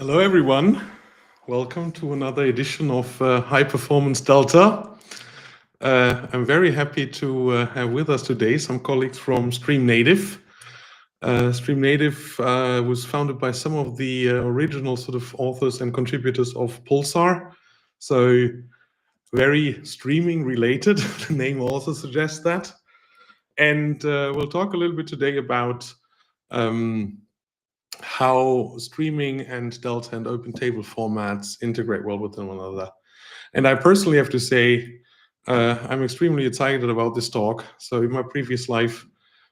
Hello, everyone. Welcome to another edition of High Performance Delta. I'm very happy to have with us today some colleagues from StreamNative. StreamNative was founded by some of the original sort of authors and contributors of Pulsar. So very streaming related, the name also suggests that. And we'll talk a little bit today about how streaming and Delta and open table formats integrate well with one another. And I personally have to say, I'm extremely excited about this talk. So in my previous life,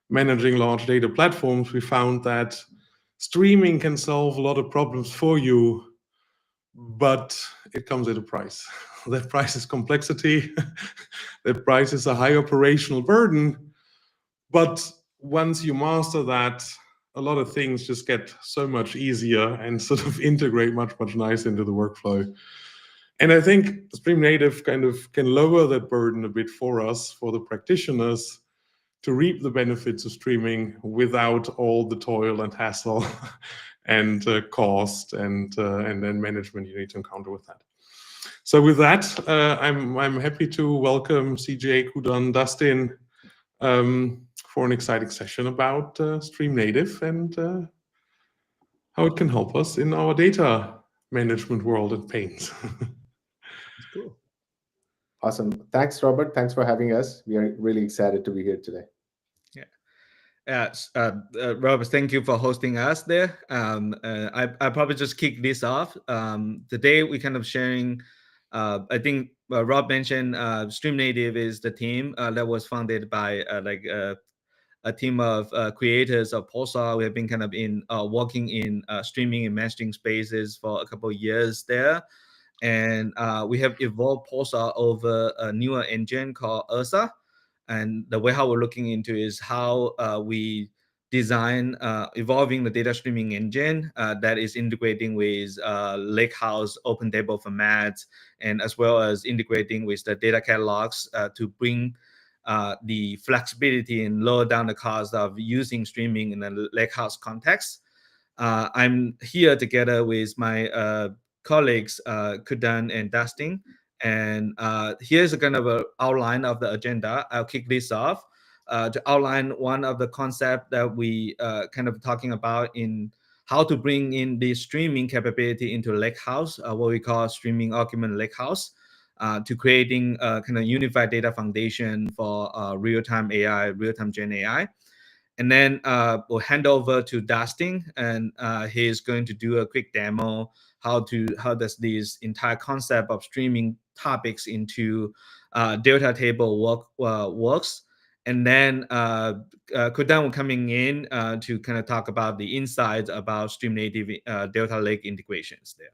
managing large data platforms, we found that streaming can solve a lot of problems for you, but it comes at a price. That price is complexity. That price is a high operational burden. But once you master that, a lot of things just get so much easier and sort of integrate much nicer into the workflow. And I think StreamNative kind of can lower that burden a bit for us, for the practitioners, to reap the benefits of streaming without all the toil and hassle and cost and then management you need to encounter with that. So with that, I'm happy to welcome Sijie, Kundan, Dustin, for an exciting session about StreamNative and how it can help us in our data management world and pains. Cool. Awesome. Thanks, Robert. Thanks for having us. We are really excited to be here today. Robert, thank you for hosting us there. I probably just kick this off. Today we kind of sharing, I think Rob mentioned StreamNative is the team that was founded by a team of creators of Pulsar. We have been kind of working in streaming and messaging spaces for a couple of years there. And we have evolved Pulsar over a newer engine called Ursa. And the way how we're looking into is how we design evolving the data streaming engine that is integrating with lakehouse open table formats, and as well as integrating with the data catalogs to bring the flexibility and lower down the cost of using streaming in a lakehouse context. I'm here together with my colleagues, Kundan and Dustin. And here's a kind of an outline of the agenda. I'll kick this off to outline one of the concepts that we kind of talking about in how to bring in the streaming capability into lakehouse, what we call streaming argument lakehouse, to creating a kind of unified data foundation for real-time AI, real-time Gen AI. And then we'll hand over to Dustin, and he's going to do a quick demo how does this entire concept of streaming topics into Delta table works. And then Kundan will coming in to kind of talk about the insights about StreamNative Delta Lake integrations there.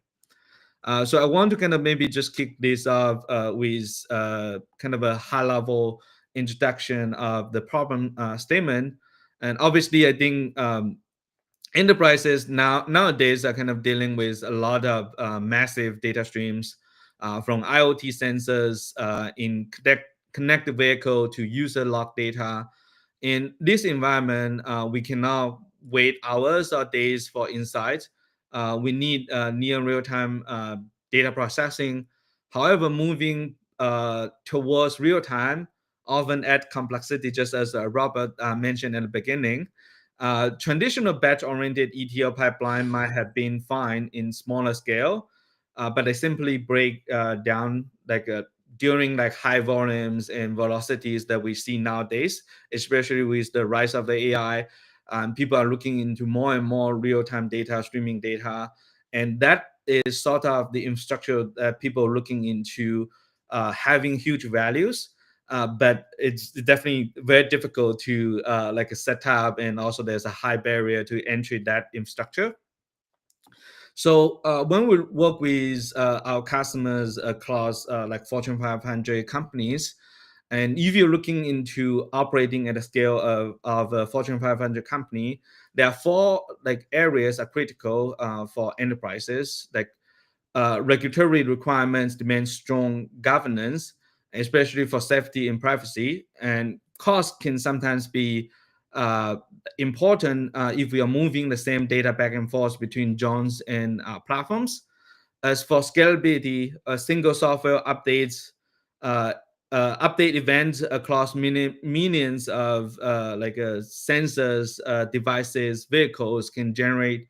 So I want to kind of maybe just kick this off with kind of a high-level introduction of the problem statement. And obviously, I think enterprises nowadays are kind of dealing with a lot of massive data streams from IoT sensors in connected vehicle to user log data. In this environment, we cannot wait hours or days for insights. We need near real-time data processing. However, moving towards real-time often add complexity, just as Robert mentioned in the beginning. Traditional batch-oriented ETL pipeline might have been fine in smaller scale, but they simply break down during high volumes and velocities that we see nowadays, especially with the rise of the AI. People are looking into more and more real-time data, streaming data, and that is sort of the infrastructure that people are looking into having huge values. But it's definitely very difficult to set up, and also there's a high barrier to entry that infrastructure. So when we work with our customers across Fortune 500 companies, and if you're looking into operating at a scale of a Fortune 500 company, there are four areas are critical for enterprises. Regulatory requirements demand strong governance, especially for safety and privacy, and cost can sometimes be important if we are moving the same data back and forth between zones and platforms. As for scalability, single software updates, update events across millions of sensors, devices, vehicles can generate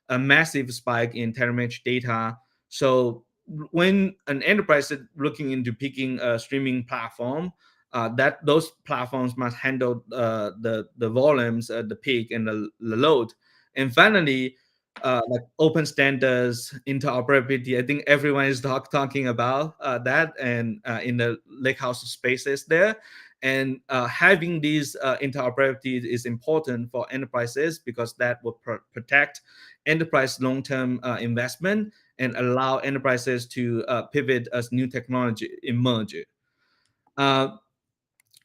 a massive spike in telemetry data. So when an enterprise is looking into picking a streaming platform, that those platforms must handle the volumes, the peak, and the load. And finally, like open standards, interoperability. I think everyone is talking about that, and in the lakehouse spaces there. And having these interoperability is important for enterprises because that will protect enterprise long-term investment and allow enterprises to pivot as new technology emerge.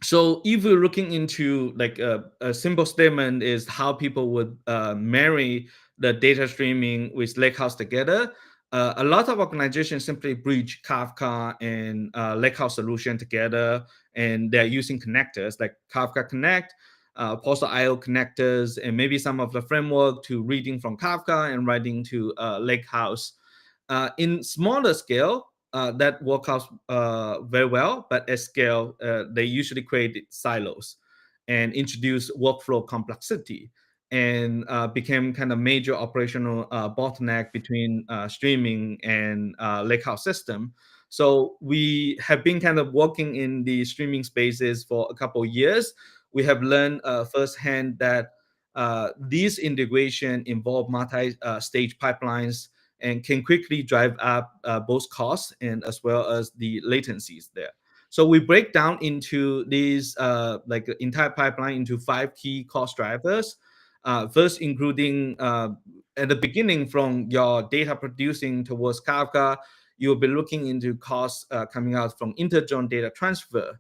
So if we're looking into like a simple statement is how people would marry the data streaming with lakehouse together. A lot of organizations simply bridge Kafka and lakehouse solution together, and they're using connectors like Kafka Connect, Pulsar IO connectors, and maybe some of the framework to reading from Kafka and writing to lakehouse. In smaller scale, that work out very well, but at scale, they usually create silos and introduce workflow complexity and became kind of major operational bottleneck between streaming and lakehouse system. So we have been kind of working in the streaming spaces for a couple of years. We have learned firsthand that these integration involve multi-stage pipelines and can quickly drive up both costs and as well as the latencies there. So we break down into these like entire pipeline into 5 key cost drivers. First, including at the beginning from your data producing towards Kafka, you'll be looking into costs coming out from interzone data transfer.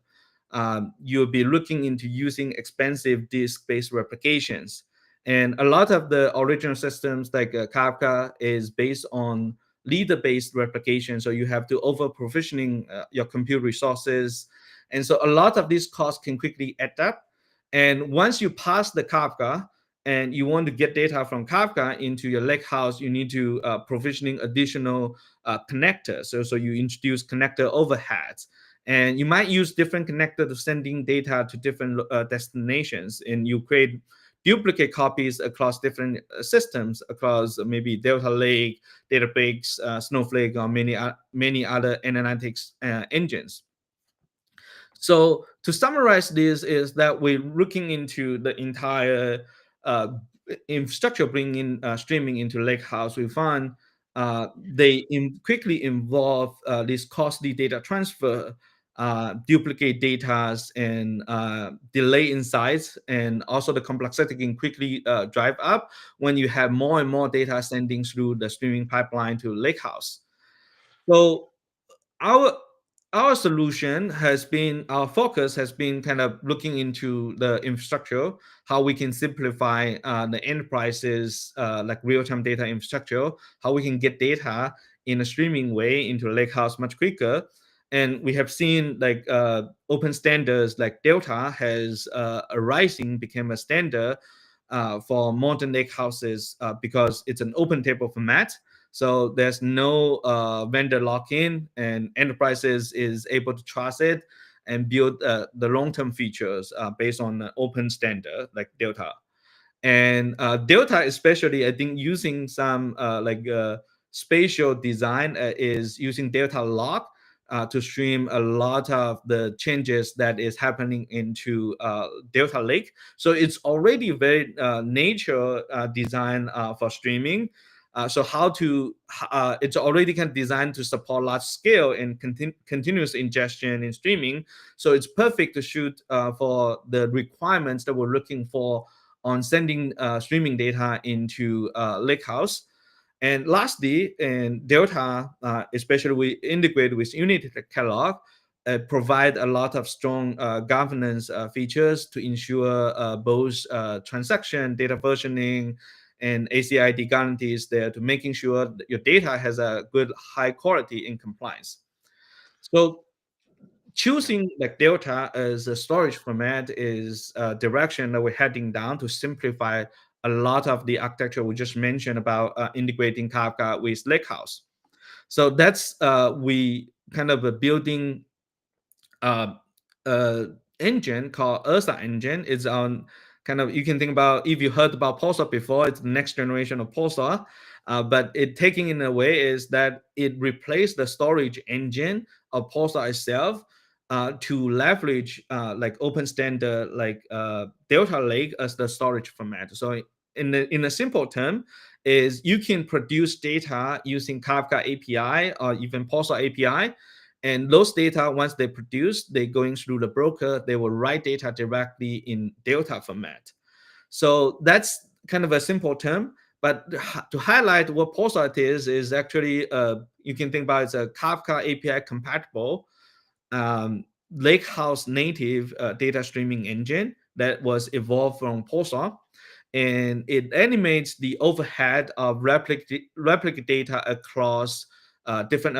You'll be looking into using expensive disk-based replications. And a lot of the original systems like Kafka is based on leader-based replication. So you have to over-provisioning your compute resources. And so a lot of these costs can quickly add up. And once you pass the Kafka and you want to get data from Kafka into your lakehouse, you need to provisioning additional connectors. So you introduce connector overheads. And you might use different connector to sending data to different destinations. And you create duplicate copies across different systems, across maybe Delta Lake, Databricks, Snowflake, or many other analytics engines. So to summarize this is that we're looking into the entire infrastructure, bringing streaming into Lakehouse. We found they quickly involve this costly data transfer, duplicate data, and delay insights, and also the complexity can quickly drive up when you have more and more data sending through the streaming pipeline to Lakehouse. So our solution has been, our focus has been kind of looking into the infrastructure, how we can simplify the enterprises like real-time data infrastructure, how we can get data in a streaming way into Lakehouse much quicker. And we have seen like open standards like Delta has arising, became a standard for modern lakehouses because it's an open table format. So there's no vendor lock-in, and enterprises is able to trust it and build the long-term features based on an open standard like Delta. And Delta, especially, I think using some spatial design is using Delta Lock to stream a lot of the changes that is happening into Delta Lake. So it's already very nature design for streaming. So how to, it's already kind of designed to support large scale and continuous ingestion in streaming. So it's perfect to shoot for the requirements that we're looking for on sending streaming data into Lakehouse. And lastly, in Delta, especially we integrate with Unity Catalog, provide a lot of strong governance features to ensure both transaction, data versioning, and ACID guarantees there to making sure that your data has a good high quality in compliance. So choosing like Delta as a storage format is a direction that we're heading down to simplify a lot of the architecture we just mentioned about integrating Kafka with lakehouse. So that's we kind of a building engine called Ursa engine. It's on kind of, you can think about, if you heard about Pulsar before, it's the next generation of Pulsar. But it taking in a way is that it replaced the storage engine of Pulsar itself to leverage like open standard like Delta Lake as the storage format. So in a simple term, is you can produce data using Kafka API or even Pulsar API. And those data, once they produce, they're going through the broker, they will write data directly in Delta format. So that's kind of a simple term. But to highlight what Pulsar is actually, you can think about it as a Kafka API compatible lakehouse native data streaming engine that was evolved from Pulsar. And it animates the overhead of replicate data across different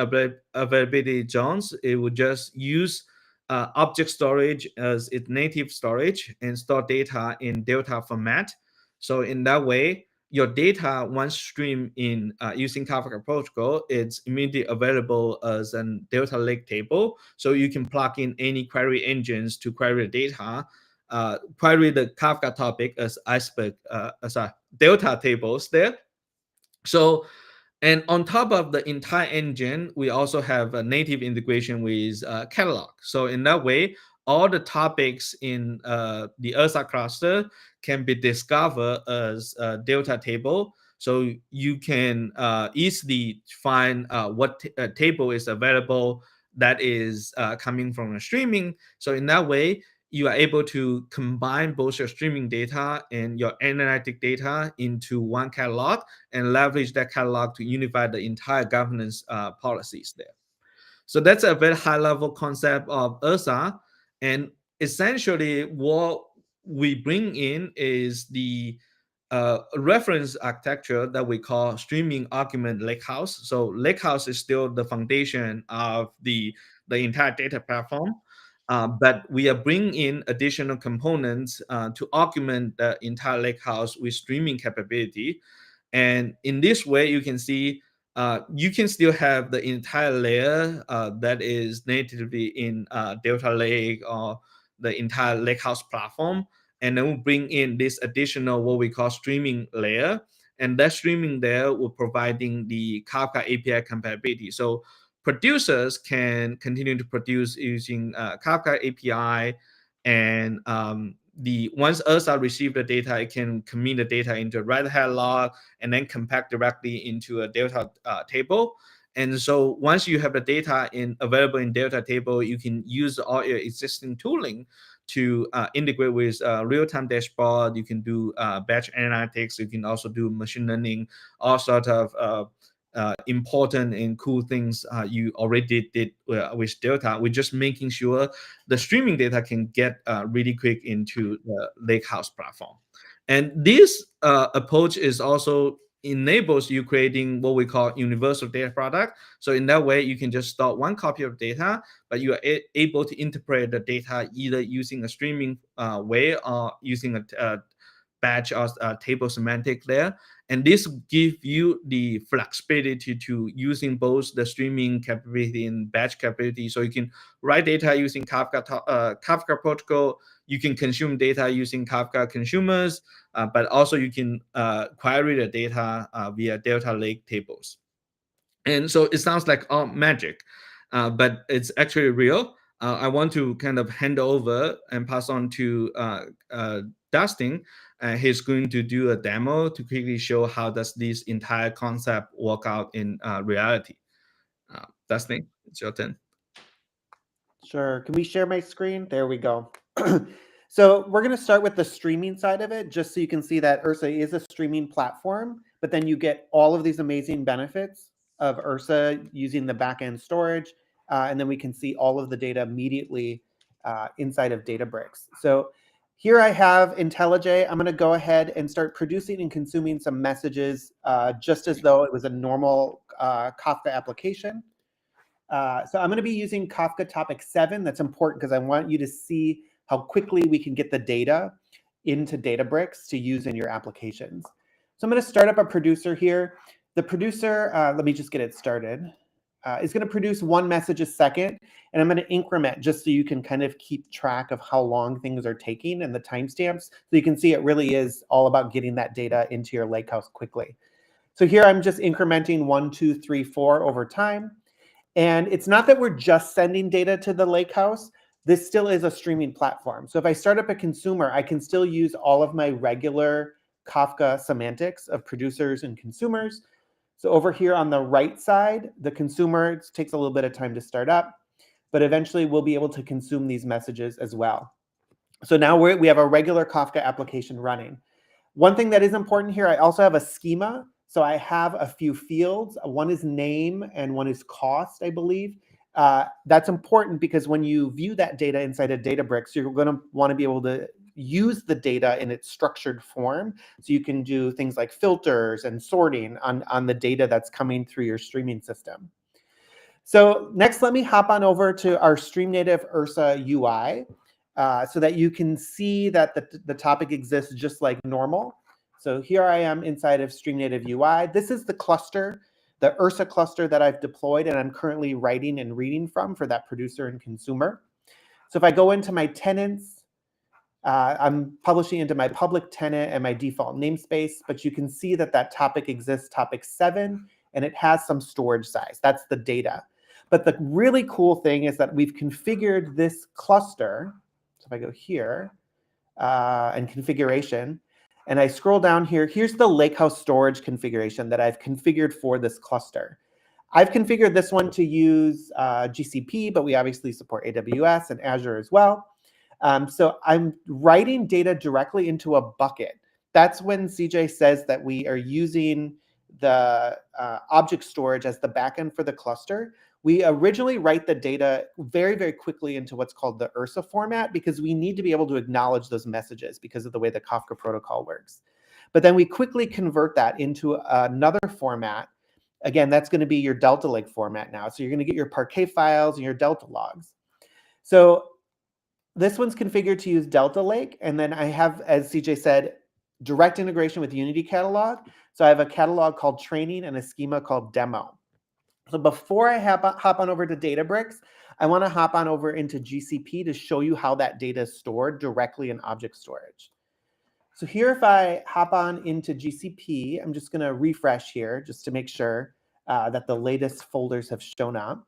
availability zones. It would just use object storage as its native storage and store data in Delta format. So in that way, your data once streamed in using Kafka protocol, it's immediately available as a Delta Lake table. So you can plug in any query engines to query the data, query the Kafka topic as iceberg, Delta tables there. So, and on top of the entire engine, we also have a native integration with catalog. So in that way, all the topics in the Ursa cluster can be discovered as a Delta table. So you can easily find what table is available that is coming from a streaming. So in that way, you are able to combine both your streaming data and your analytic data into one catalog and leverage that catalog to unify the entire governance policies there. So that's a very high level concept of Ursa. And essentially what we bring in is the reference architecture that we call streaming argument lakehouse. So lakehouse is still the foundation of the entire data platform. But we are bringing in additional components to augment the entire lakehouse with streaming capability. And in this way, you can see you can still have the entire layer that is natively in Delta Lake or the entire lakehouse platform. And then we'll bring in this additional what we call streaming layer. And that streaming there will providing the Kafka API compatibility. So producers can continue to produce using Kafka API, and once Ursa receive the data, it can commit the data into a Red Hat log and then compact directly into a Delta table. And so once you have the data available in Delta table, you can use all your existing tooling to integrate with real-time dashboard. You can do batch analytics. You can also do machine learning, all sorts of important and cool things you already did with Delta. We're just making sure the streaming data can get really quick into the lakehouse platform. And this approach is also enables you creating what we call universal data product. So in that way, you can just store one copy of data, but you are able to interpret the data either using a streaming way or using a batch or table semantic there. And this gives you the flexibility to using both the streaming capability and batch capability. So you can write data using Kafka protocol. You can consume data using Kafka consumers, but also you can query the data via Delta Lake tables. And so it sounds like magic, but it's actually real. I want to kind of hand over and pass on to Dustin. He's going to do a demo to quickly show how does this entire concept work out in reality. Dustin, it's your turn. Sure. Can we share my screen? There we go. So we're going to start with the streaming side of it, just so you can see that Ursa is a streaming platform, but then you get all of these amazing benefits of Ursa using the backend storage. And then we can see all of the data immediately inside of Databricks. So here I have IntelliJ. I'm going to go ahead and start producing and consuming some messages just as though it was a normal Kafka application. So I'm going to be using Kafka topic 7. That's important because I want you to see how quickly we can get the data into Databricks to use in your applications. So I'm going to start up a producer here. The producer, let me just get it started, is going to produce 1 message a second. And I'm going to increment just so you can kind of keep track of how long things are taking and the timestamps. So you can see it really is all about getting that data into your lakehouse quickly. So here I'm just incrementing 1, 2, 3, 4 over time. And it's not that we're just sending data to the lakehouse. This still is a streaming platform. So if I start up a consumer, I can still use all of my regular Kafka semantics of producers and consumers. So over here on the right side, the consumer, it takes a little bit of time to start up, but eventually we'll be able to consume these messages as well. So now we have a regular Kafka application running. One thing that is important here, I also have a schema. So I have a few fields. One is name and one is cost, I believe. That's important because when you view that data inside of Databricks, you're going to want to be able to use the data in its structured form. So you can do things like filters and sorting on the data that's coming through your streaming system. So next, let me hop on over to our StreamNative Ursa UI so that you can see that the topic exists just like normal. So here I am inside of StreamNative UI. This is the cluster, the Ursa cluster that I've deployed and I'm currently writing and reading from for that producer and consumer. So if I go into my tenants, I'm publishing into my public tenant and my default namespace, but you can see that that topic exists, topic 7, and it has some storage size. That's the data. But the really cool thing is that we've configured this cluster. So if I go here and configuration, and I scroll down here, here's the lakehouse storage configuration that I've configured for this cluster. I've configured this one to use GCP, but we obviously support AWS and Azure as well. So I'm writing data directly into a bucket. That's when Sijie says that we are using the object storage as the backend for the cluster. We originally write the data very, very quickly into what's called the Ursa format because we need to be able to acknowledge those messages because of the way the Kafka protocol works. But then we quickly convert that into another format. Again, that's going to be your Delta Lake format now. So you're going to get your Parquet files and your Delta logs. So this one's configured to use Delta Lake. And then I have, as Sijie said, direct integration with Unity Catalog. So I have a catalog called training and a schema called demo. So before I hop on over to Databricks, I want to hop on over into GCP to show you how that data is stored directly in object storage. So here, if I hop on into GCP, I'm just going to refresh here just to make sure that the latest folders have shown up.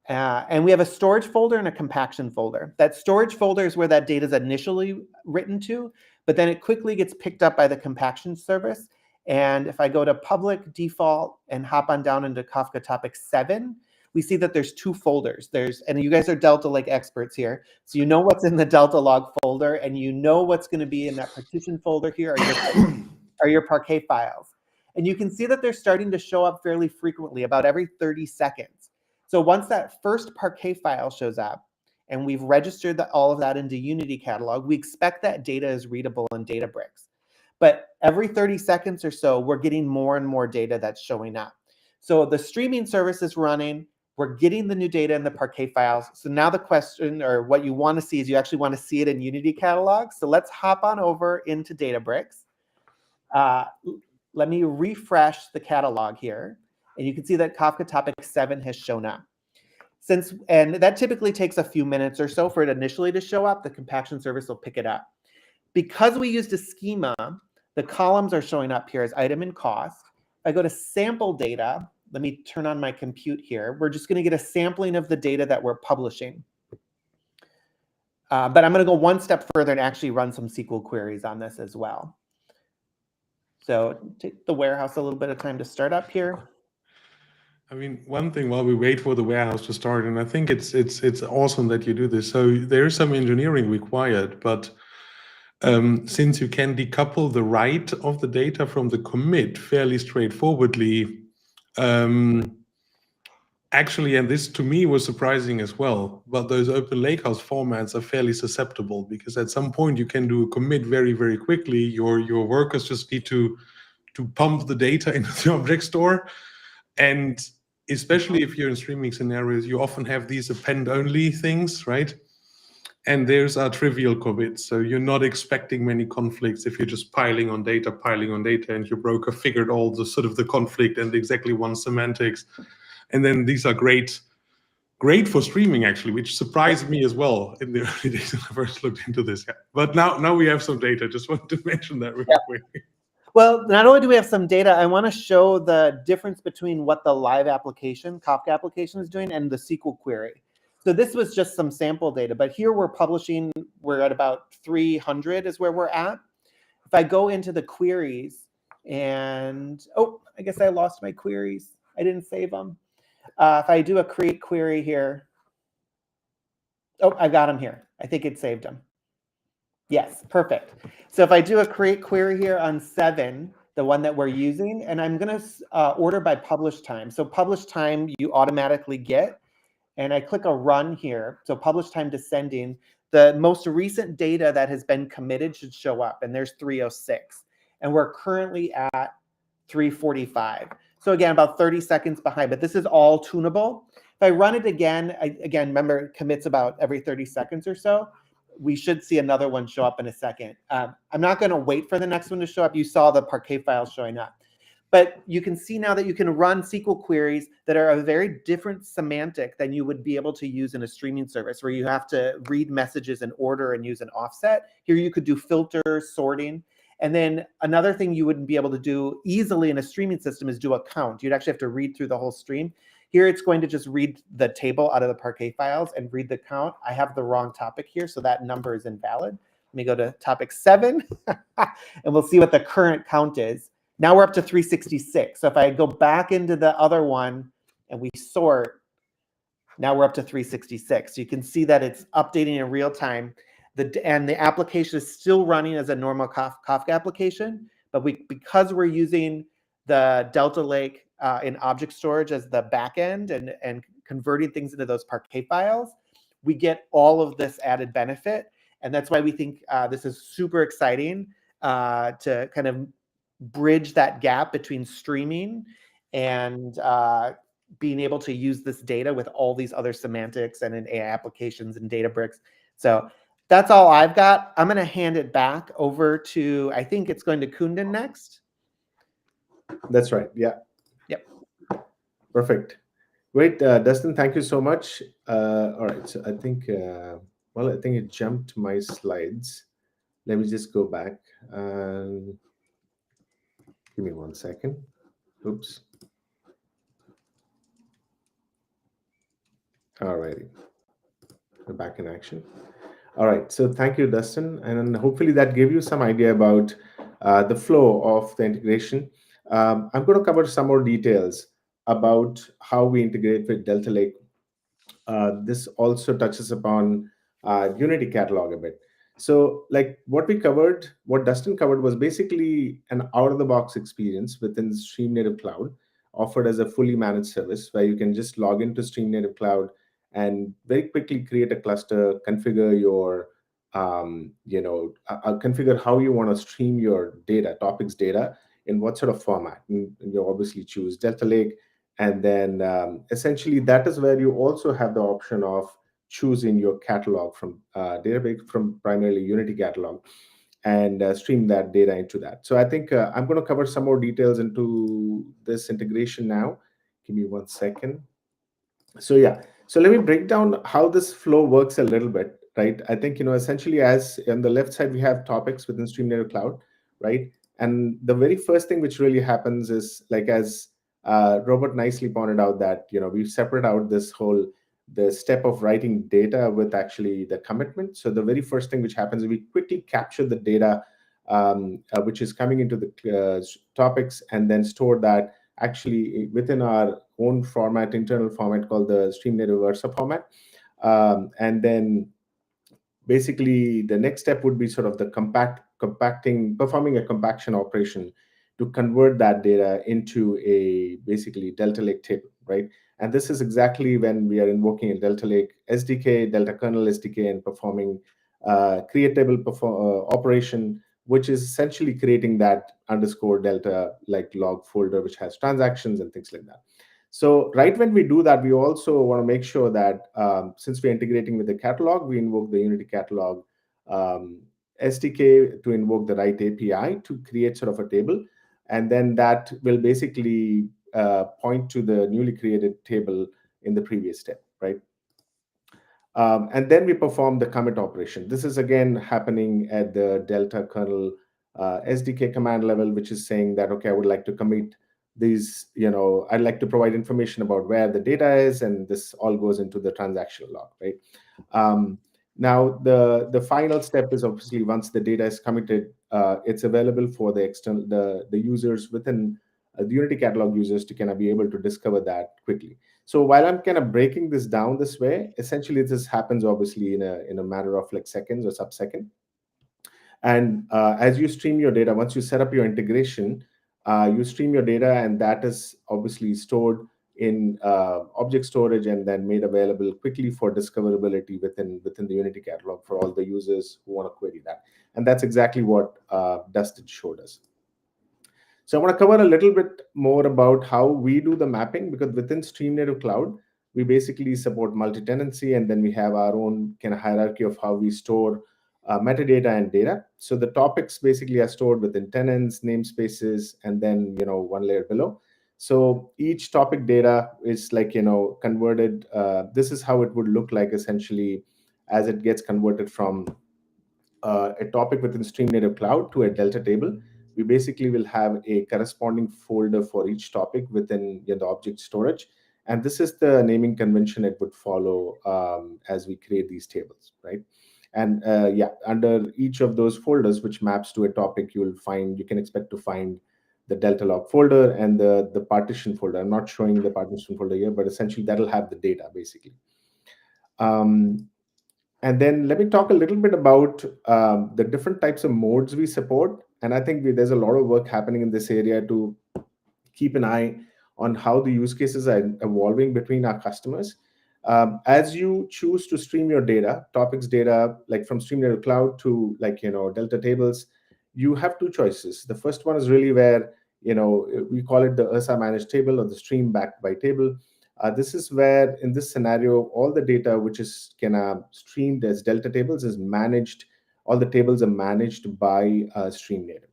And we have a storage folder and a compaction folder. That storage folder is where that data is initially written to, but then it quickly gets picked up by the compaction service. And if I go to public default and hop on down into Kafka topic 7, we see that there's 2 folders. And you guys are Delta Lake experts here. So you know what's in the Delta log folder and you know what's going to be in that partition folder here are your Parquet files. And you can see that they're starting to show up fairly frequently, about every 30 seconds. So once that first Parquet file shows up and we've registered all of that into Unity Catalog, we expect that data is readable in Databricks. But every 30 seconds or so, we're getting more and more data that's showing up. So the streaming service is running. We're getting the new data in the Parquet files. So now the question, or what you want to see, is you actually want to see it in Unity Catalog. So let's hop on over into Databricks. Let me refresh the catalog here. And you can see that Kafka topic 7 has shown up. And that typically takes a few minutes or so for it initially to show up. The compaction service will pick it up. Because we used a schema, the columns are showing up here as item and cost. If I go to sample data, let me turn on my compute here. We're just going to get a sampling of the data that we're publishing. But I'm going to go one step further and actually run some SQL queries on this as well. So take the warehouse a little bit of time to start up here. I mean, one thing while we wait for the warehouse to start, and I think it's awesome that you do this. So there is some engineering required, but since you can decouple the write of the data from the commit fairly straightforwardly, actually, and this to me was surprising as well, but those open lakehouse formats are fairly susceptible because at some point you can do a commit very, very quickly. Your workers just need to pump the data into the object store. And especially if you're in streaming scenarios, you often have these append-only things, right? And there's a trivial commits, so you're not expecting many conflicts if you're just piling on data, and your broker figured all the sort of the conflict and exactly one semantics. And then these are great for streaming, actually, which surprised me as well in the early days when I first looked into this. But now we have some data. Just wanted to mention that real quick. Well, not only do we have some data, I want to show the difference between what the live application, Kafka application, is doing and the SQL query. So this was just some sample data, but here we're publishing, we're at about 300 is where we're at. If I go into the queries and, oh, I guess I lost my queries. I didn't save them. If I do a create query here, oh, I got them here. I think it saved them. Yes, perfect. So if I do a create query here on 7, the one that we're using, and I'm going to order by publish time. So publish time you automatically get. And I click a run here. So publish time descending. The most recent data that has been committed should show up. And there's 306. And we're currently at 345. So again, about 30 seconds behind. But this is all tunable. If I run it again, again, remember, it commits about every 30 seconds or so. We should see another one show up in a second. I'm not going to wait for the next one to show up. You saw the Parquet file showing up. But you can see now that you can run SQL queries that are a very different semantic than you would be able to use in a streaming service where you have to read messages in order and use an offset. Here you could do filters, sorting. And then another thing you wouldn't be able to do easily in a streaming system is do a count. You'd actually have to read through the whole stream. Here it's going to just read the table out of the Parquet files and read the count. I have the wrong topic here, so that number is invalid. Let me go to topic 7, and we'll see what the current count is. Now we're up to 366. So if I go back into the other one and we sort, now we're up to 366. So you can see that it's updating in real time. And the application is still running as a normal Kafka application, but because we're using the Delta Lake in object storage as the backend and converting things into those Parquet files, we get all of this added benefit. And that's why we think this is super exciting to kind of bridge that gap between streaming and being able to use this data with all these other semantics and in AI applications and Databricks. So that's all I've got. I'm going to hand it back over to, I think it's going to Kundan next. That's right. Yeah. Yep. Perfect. Great, Dustin. Thank you so much. All right. So I think, well, I think it jumped my slides. Let me just go back. Give me 1 second. Oops. All righty. We're back in action. All right. So thank you, Dustin. And hopefully that gave you some idea about the flow of the integration. I'm going to cover some more details about how we integrate with Delta Lake. This also touches upon Unity Catalog a bit. So like what Dustin covered was basically an out-of-the-box experience within StreamNative Cloud, offered as a fully managed service where you can just log into StreamNative Cloud and very quickly create a cluster, configure your, configure how you want to stream your data, topics data, in what sort of format. And you obviously choose Delta Lake. And then essentially that is where you also have the option of choosing your catalog from Databricks, from primarily Unity Catalog, and stream that data into that. So I think I'm going to cover some more details into this integration now. Give me 1 second. So yeah, so let me break down how this flow works a little bit, right? I think, essentially as on the left side, we have topics within StreamNative Cloud, right? And the very first thing which really happens is, like as Robert nicely pointed out, that, we separate out the step of writing data with actually the commitment. So the very first thing which happens is we quickly capture the data which is coming into the topics, and then store that actually within our own format, internal format called the StreamNative Ursa format. And then basically the next step would be sort of the performing a compaction operation to convert that data into a basically Delta Lake table, right? And this is exactly when we are invoking a Delta Lake SDK, Delta Kernel SDK, and performing create table operation, which is essentially creating that _Delta like log folder, which has transactions and things like that. So right when we do that, we also want to make sure that since we're integrating with the catalog, we invoke the Unity catalog SDK to invoke the right API to create sort of a table. And then that will basically point to the newly created table in the previous step, right? And then we perform the commit operation. This is again happening at the Delta kernel SDK command level, which is saying that, okay, I would like to commit these, I'd like to provide information about where the data is, and this all goes into the transactional log, right? Now, the final step is obviously once the data is committed, it's available for the external, the users within the Unity catalog users to kind of be able to discover that quickly. So while I'm kind of breaking this down this way, essentially this happens obviously in a matter of like seconds or sub-second. And as you stream your data, once you set up your integration, you stream your data, and that is obviously stored in object storage and then made available quickly for discoverability within the Unity catalog for all the users who want to query that. And that's exactly what Dustin showed us. So I want to cover a little bit more about how we do the mapping, because within StreamNative Cloud, we basically support multi-tenancy, and then we have our own kind of hierarchy of how we store metadata and data. So the topics basically are stored within tenants, namespaces, and then one layer below. So each topic data is like converted. This is how it would look like essentially as it gets converted from a topic within StreamNative Cloud to a Delta table. We basically will have a corresponding folder for each topic within the object storage. And this is the naming convention it would follow as we create these tables, right? And under each of those folders, which maps to a topic, you can expect to find the Delta log folder and the partition folder. I'm not showing the partition folder here, but essentially that'll have the data basically. And then let me talk a little bit about the different types of modes we support. And I think there's a lot of work happening in this area to keep an eye on how the use cases are evolving between our customers. As you choose to stream your data, topics data, like from StreamNative Cloud to Delta tables, you have two choices. The first one is really where, we call it the Ursa managed table or the stream backed by table. This is where, in this scenario, all the data which is streamed as Delta tables is managed. All the tables are managed by StreamNative.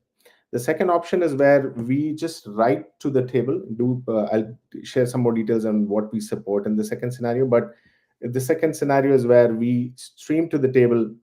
The second option is where we just write to the table. I'll share some more details on what we support in the second scenario. But the second scenario is where we stream to the table,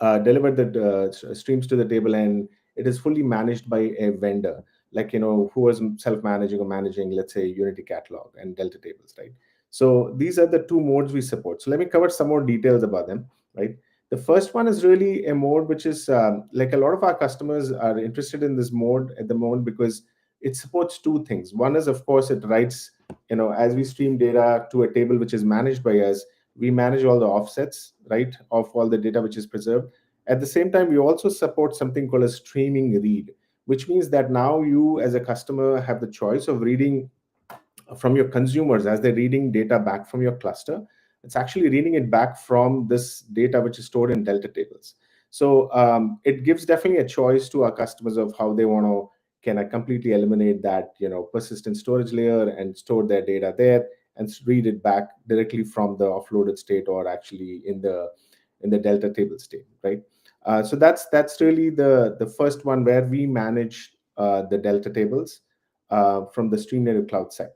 deliver the streams to the table, and it is fully managed by a vendor, who is self-managing or managing, let's say, Unity catalog and Delta tables, right? So these are the two modes we support. So let me cover some more details about them, right? The first one is really a mode which is like a lot of our customers are interested in this mode at the moment because it supports two things. One is, of course, it writes, as we stream data to a table which is managed by us, we manage all the offsets, right, of all the data which is preserved. At the same time, we also support something called a streaming read, which means that now you as a customer have the choice of reading from your consumers as they're reading data back from your cluster. It's actually reading it back from this data which is stored in Delta tables. So it gives definitely a choice to our customers of how they want to completely eliminate that persistent storage layer and store their data there and read it back directly from the offloaded state or actually in the Delta table state, right? So that's really the first one where we manage the Delta tables from the StreamNative Cloud side.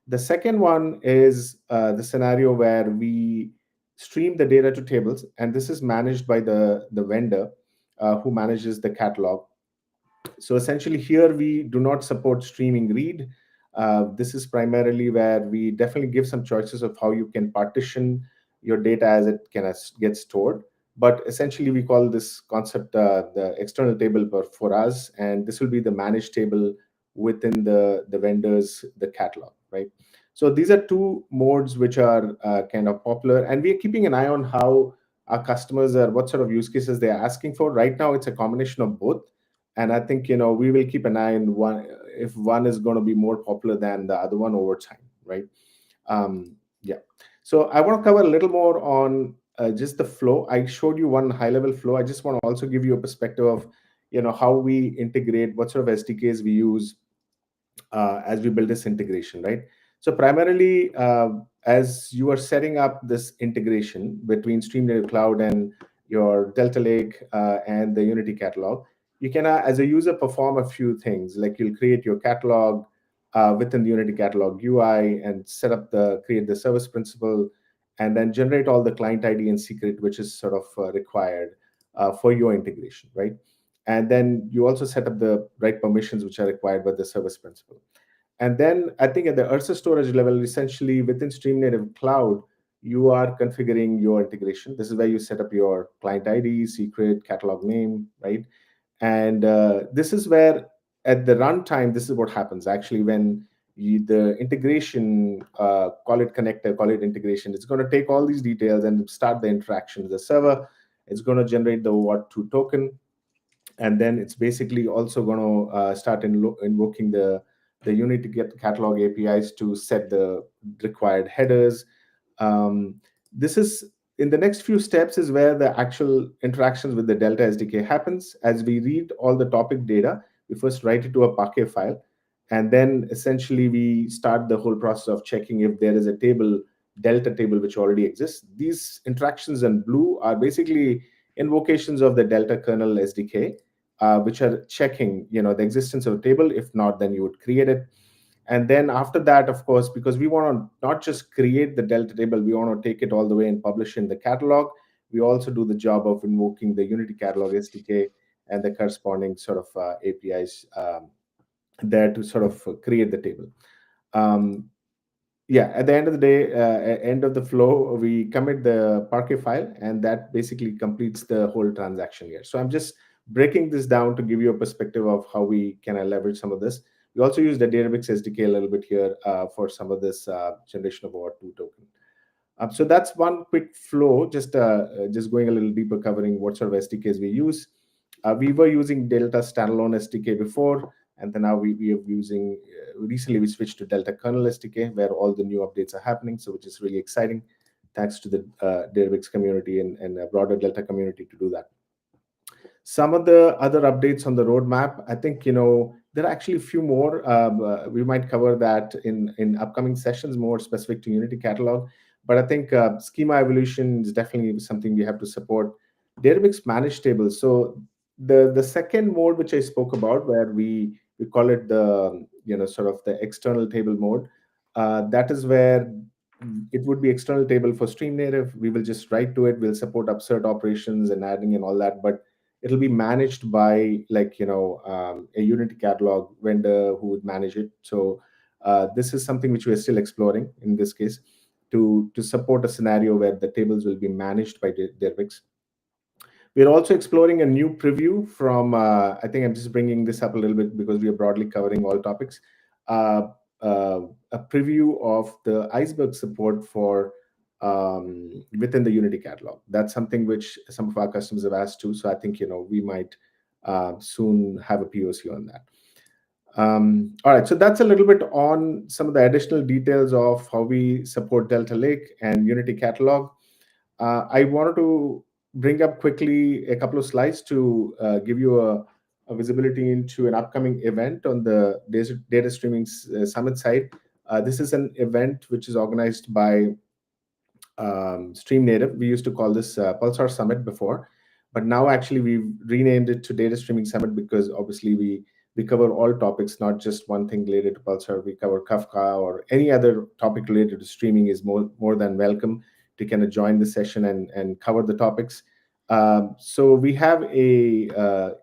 The second one is the scenario where we stream the data to tables, and this is managed by the vendor who manages the catalog. So essentially here we do not support streaming read. This is primarily where we definitely give some choices of how you can partition your data as it gets stored. But essentially we call this concept the external table for us, and this will be the managed table within the vendor's catalog, right? So these are two modes which are kind of popular, and we are keeping an eye on how our customers are, what sort of use cases they're asking for. Right now, it's a combination of both. And I think, we will keep an eye on if one is going to be more popular than the other one over time, right? Yeah. So I want to cover a little more on just the flow. I showed you one high-level flow. I just want to also give you a perspective of, how we integrate, what sort of SDKs we use as we build this integration, right? So primarily, as you are setting up this integration between StreamNative Cloud and your Delta Lake and the Unity catalog, you can, as a user, perform a few things. Like you'll create your catalog within the Unity catalog UI and create the service principal, and then generate all the client ID and secret, which is sort of required for your integration, right? And then you also set up the right permissions which are required by the service principal. And then I think at the Ursa storage level, essentially within StreamNative Cloud, you are configuring your integration. This is where you set up your client ID, secret, catalog name, right? And this is where at the runtime, this is what happens. Actually, when the integration, call it connector, call it integration, it's going to take all these details and start the interaction with the server. It's going to generate the OAuth2 token. And then it's basically also going to start invoking the Unity catalog APIs to set the required headers. This is in the next few steps is where the actual interactions with the Delta SDK happens. As we read all the topic data, we first write it to a Parquet file, and then essentially we start the whole process of checking if there is a table, Delta table, which already exists. These interactions in blue are basically invocations of the Delta kernel SDK, which are checking, the existence of a table. If not, then you would create it. And then after that, of course, because we want to not just create the Delta table, we want to take it all the way and publish in the catalog. We also do the job of invoking the Unity catalog SDK and the corresponding sort of APIs there to sort of create the table. Yeah, at the end of the day, end of the flow, we commit the Parquet file, and that basically completes the whole transaction here. So I'm just breaking this down to give you a perspective of how we can leverage some of this. We also use the Databricks SDK a little bit here for some of this generation of OAuth2 token. So that's one quick flow, just going a little deeper, covering what sort of SDKs we use. We were using Delta standalone SDK before, and then now we are using, recently we switched to Delta kernel SDK, where all the new updates are happening, so which is really exciting. Thanks to the Databricks community and a broader Delta community to do that. Some of the other updates on the roadmap, I think, there are actually a few more. We might cover that in upcoming sessions, more specific to Unity catalog. But I think schema evolution is definitely something we have to support. Databricks managed tables. So the second mode, which I spoke about, where we call it the, sort of the external table mode, that is where it would be external table for StreamNative. We will just write to it. We'll support upsert operations and adding and all that. But it'll be managed by a Unity catalog vendor who would manage it. So this is something which we are still exploring in this case to support a scenario where the tables will be managed by Databricks. We're also exploring a new preview from, I think I'm just bringing this up a little bit because we are broadly covering all topics, a preview of the iceberg support for within the Unity catalog. That's something which some of our customers have asked too. So I think, we might soon have a POC on that. All right, so that's a little bit on some of the additional details of how we support Delta Lake and Unity catalog. I wanted to bring up quickly a couple of slides to give you a visibility into an upcoming event on the data streaming summit side. This is an event which is organized by StreamNative. We used to call this Pulsar Summit before, but now actually we've renamed it to Data Streaming Summit because obviously we cover all topics, not just one thing related to Pulsar. We cover Kafka or any other topic related to streaming is more than welcome to kind of join the session and cover the topics. So we have a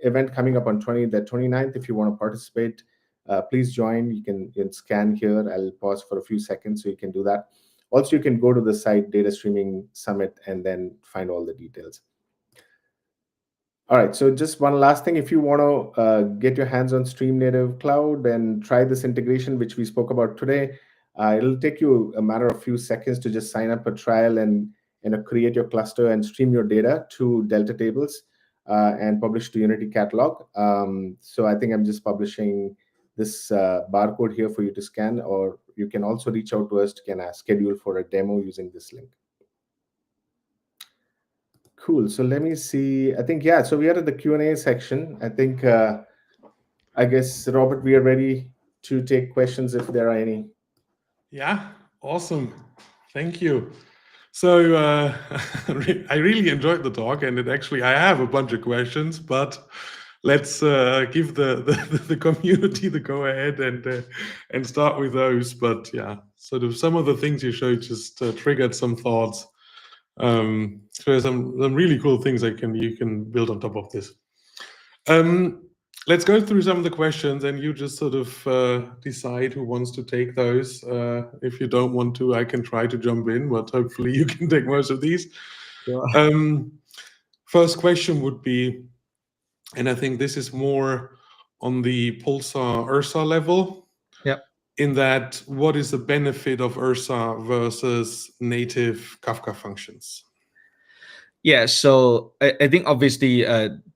event coming up on the 29th. If you want to participate, please join. You can scan here. I'll pause for a few seconds so you can do that. Also, you can go to the site Data Streaming Summit and then find all the details. All right, so just one last thing. If you want to get your hands on StreamNative Cloud and try this integration, which we spoke about today, it'll take you a matter of few seconds to just sign up a trial and create your cluster and stream your data to Delta tables and publish to Unity catalog. So I think I'm just publishing this barcode here for you to scan, or you can also reach out to us to schedule for a demo using this link. Cool. So let me see. I think, yeah, so we are at the Q&A section. I think, I guess, Robert, we are ready to take questions if there are any. Yeah, awesome. Thank you. So I really enjoyed the talk, and I have a bunch of questions, but let's give the community the go ahead and start with those. But yeah, sort of some of the things you showed just triggered some thoughts. So some really cool things you can build on top of this. Let's go through some of the questions, and you just sort of decide who wants to take those. If you don't want to, I can try to jump in, but hopefully you can take most of these. Sure. First question would be, and I think this is more on the Pulsar Ursa level. Yep. In that, what is the benefit of Ursa versus native Kafka functions? Yeah, so I think obviously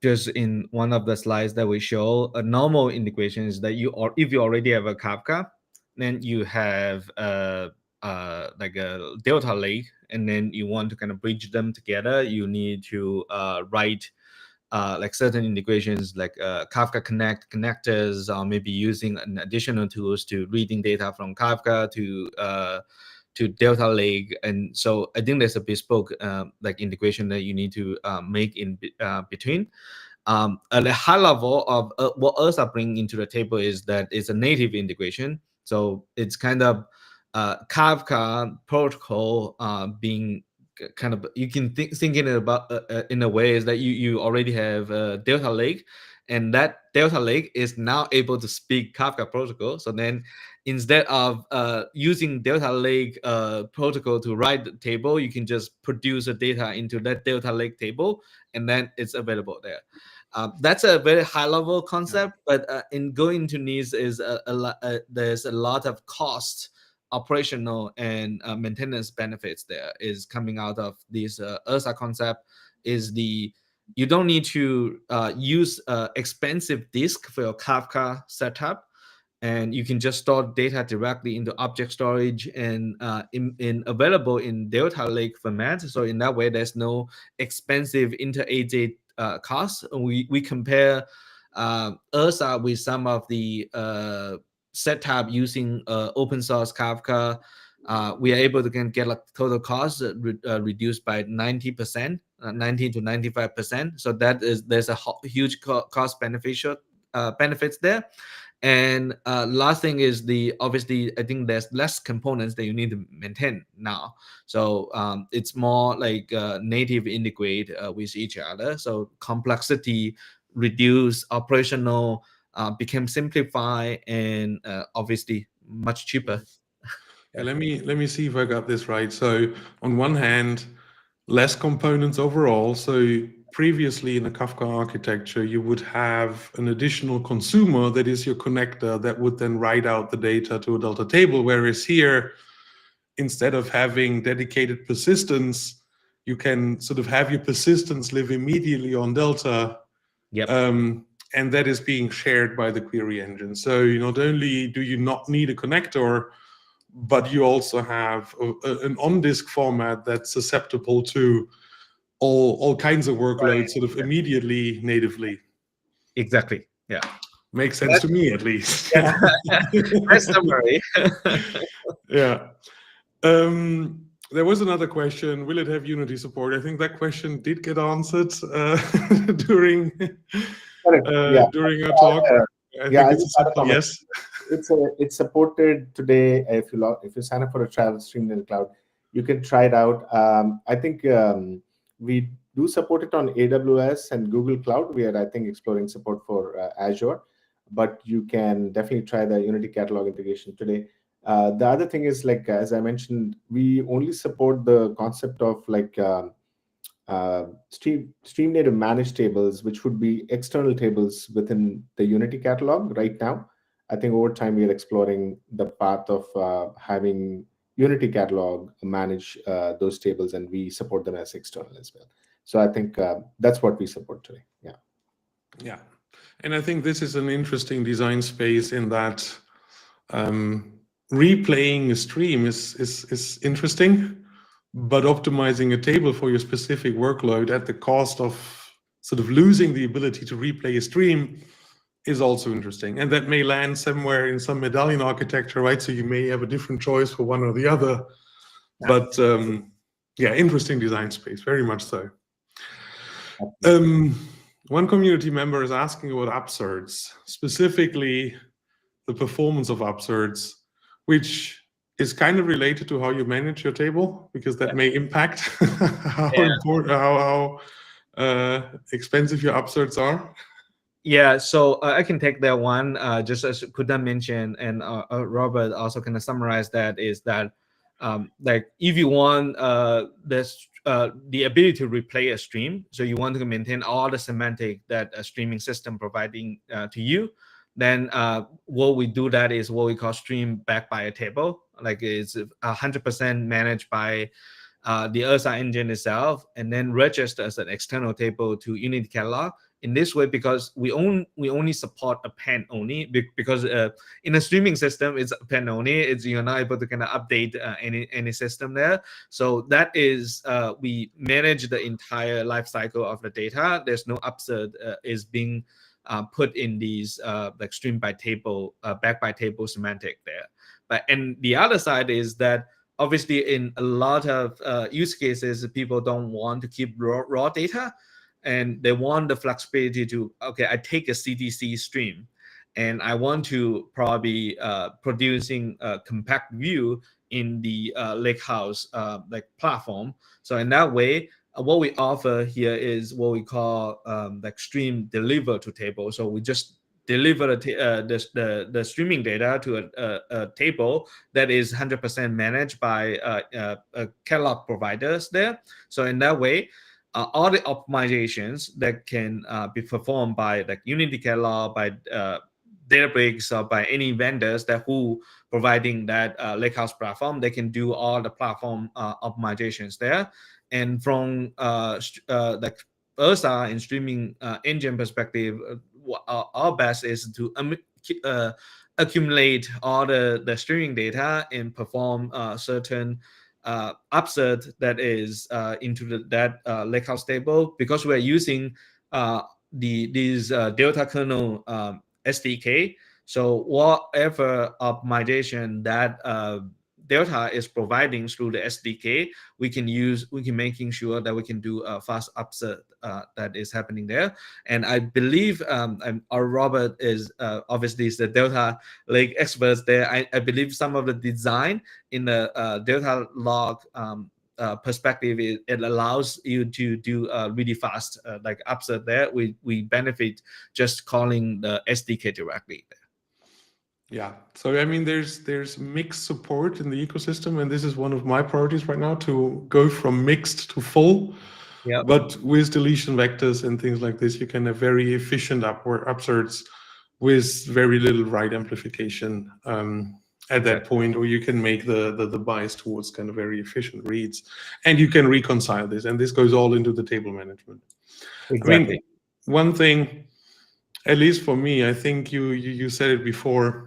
just in one of the slides that we show, a normal integration is that if you already have a Kafka, then you have like a Delta Lake, and then you want to kind of bridge them together. You need to write like certain integrations like Kafka Connect connectors, or maybe using an additional tools to reading data from Kafka to Delta Lake. And so I think there's a bespoke like integration that you need to make in between. At a high level of what Ursa bring into the table is that it's a native integration. So it's kind of Kafka protocol being kind of, you can think in about in a way is that you already have Delta Lake, and that Delta Lake is now able to speak Kafka protocol. So then instead of using Delta Lake protocol to write the table, you can just produce the data into that Delta Lake table, and then it's available there. That's a very high level concept, but in going into needs is there's a lot of cost, operational and maintenance benefits there is coming out of this Ursa concept. Is you don't need to use expensive disk for your Kafka setup, and you can just store data directly into object storage and in available in Delta Lake format. So in that way, there's no expensive inter-AJ costs. We compare Ursa with some of the setup using open source Kafka. We are able to get a total cost reduced by 90%, 90 to 95%. So there's a huge cost benefits there. And last thing is obviously I think there's less components that you need to maintain now. So it's more like native integrate with each other. So complexity reduce, operational became simplified, and obviously much cheaper. Yeah, let me see if I got this right. So on one hand, less components overall. So previously in a Kafka architecture, you would have an additional consumer that is your connector that would then write out the data to a Delta table. Whereas here, instead of having dedicated persistence, you can sort of have your persistence live immediately on Delta. Yep. And that is being shared by the query engine. So not only do you not need a connector, but you also have an on-disk format that's susceptible to all kinds of workloads sort of immediately natively. Exactly. Yeah. Makes sense to me, at least. Yeah. That's summary. Yeah. There was another question. Will it have Unity support? I think that question did get answered during our talk. Yes. It's supported today. If you sign up for a trial with StreamNative Cloud, you can try it out. I think we do support it on AWS and Google Cloud. We are, I think, exploring support for Azure, but you can definitely try the Unity catalog integration today. The other thing is, like, as I mentioned, we only support the concept of like StreamNative managed tables, which would be external tables within the Unity catalog right now. I think over time we are exploring the path of having Unity catalog manage those tables, and we support them as external as well. So I think that's what we support today. Yeah. Yeah. And I think this is an interesting design space in that replaying a stream is interesting, but optimizing a table for your specific workload at the cost of sort of losing the ability to replay a stream is also interesting. And that may land somewhere in some medallion architecture, right? So you may have a different choice for one or the other. Yeah. But yeah, interesting design space, very much so. One community member is asking about upserts, specifically the performance of upserts, which is kind of related to how you manage your table, because that may impact how important, how expensive your upserts are. Yeah, so I can take that one. Just as Kundan mentioned, and Robert also kind of summarized that, is that like if you want the ability to replay a stream, so you want to maintain all the semantic that a streaming system providing to you, then what we do that is what we call stream backed by a table. Like it's 100% managed by the Ursa engine itself, and then register as an external table to Unity Catalog. In this way, because we only support append only, because in a streaming system it's append only. It's you're not able to kind of update any system there. So that is we manage the entire life cycle of the data. There's no upsert is being put in these like stream by table, back by table semantic there. But and the other side is that obviously in a lot of use cases, people don't want to keep raw data. And they want the flexibility to, okay, I take a CDC stream and I want to probably producing a compact view in the lakehouse like platform. So in that way, what we offer here is what we call like stream deliver to table. So we just deliver the streaming data to a table that is 100% managed by catalog providers there. So in that way, all the optimizations that can be performed by like Unity Catalog, by Databricks, or by any vendors that who providing that lakehouse platform, they can do all the platform optimizations there. And from like Ursa and streaming engine perspective, our best is to accumulate all the streaming data and perform certain upsert that is into that lakehouse table, because we're using these Delta kernel SDK. So whatever optimization that Delta is providing through the SDK, we can making sure that we can do a fast upsert that is happening there. And I believe our Robert is obviously is the Delta Lake experts there. I believe some of the design in the Delta log perspective, it allows you to do really fast like upsert there. We benefit just calling the SDK directly there. Yeah, so I mean, there's mixed support in the ecosystem, and this is one of my priorities right now, to go from mixed to full. Yeah. But with deletion vectors and things like this, you can have very efficient upserts with very little write amplification at that point, or you can make the bias towards kind of very efficient reads, and you can reconcile this, and this goes all into the table management. Exactly. I mean, one thing, at least for me, I think you said it before,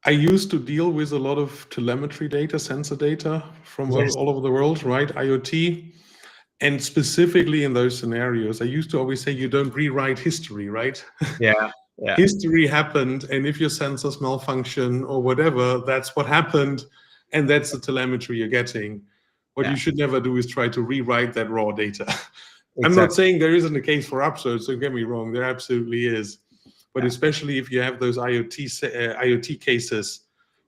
I used to deal with a lot of telemetry data, sensor data from all over the world, right? IoT. And specifically in those scenarios, I used to always say you don't rewrite history, right? Yeah. History happened, and if your sensors malfunction or whatever, that's what happened, and that's the telemetry you're getting. What you should never do is try to rewrite that raw data. Exactly. I'm not saying there isn't a case for upserts, don't get me wrong, there absolutely is. But especially if you have those IoT cases,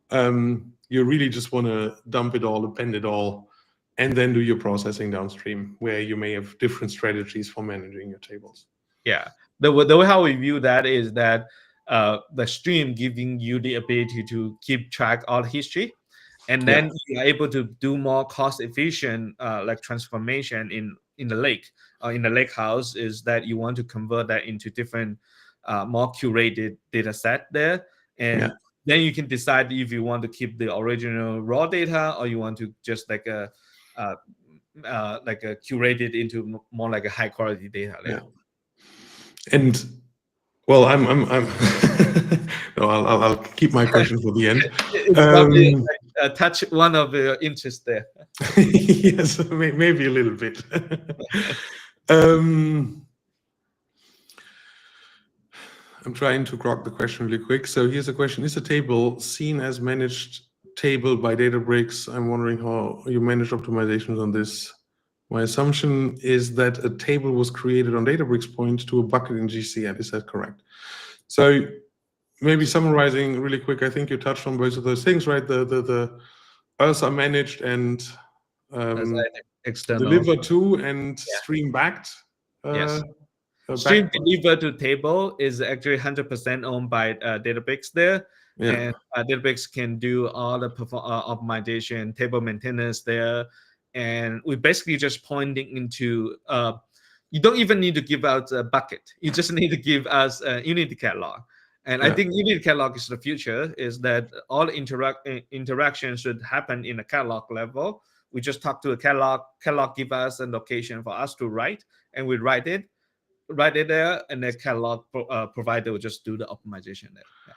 you really just want to dump it all, append it all, and then do your processing downstream, where you may have different strategies for managing your tables. Yeah, the way how we view that is that the stream giving you the ability to keep track of history, and then you're able to do more cost efficient like transformation in the lake or in the lake house, is that you want to convert that into different more curated data set there, and then you can decide if you want to keep the original raw data, or you want to just like a curated into more like a high quality data there. And well, I'm no, I'll keep my question for the end. It's probably touch one of the interests there. Yes, maybe a little bit. I'm trying to grok the question really quick. So here's a question. Is a table seen as managed table by Databricks? I'm wondering how you manage optimizations on this. My assumption is that a table was created on Databricks point to a bucket in GCN. Is that correct? So maybe summarizing really quick, I think you touched on both of those things, right? The Ursa managed and External. deliver to and Yeah. stream backed. Yes. Back- Stream deliver to table is actually 100% owned by Databricks there. Yeah. And Databricks can do all the optimization, table maintenance there. And we basically just pointing into, you don't even need to give out a bucket. You just need to give us a Unity catalog. And I Yeah. think Unity catalog is the future, is that all interaction should happen in a catalog level. We just talk to a catalog give us a location for us to write, and we write it there, and the catalog provider will just do the optimization there. Yeah.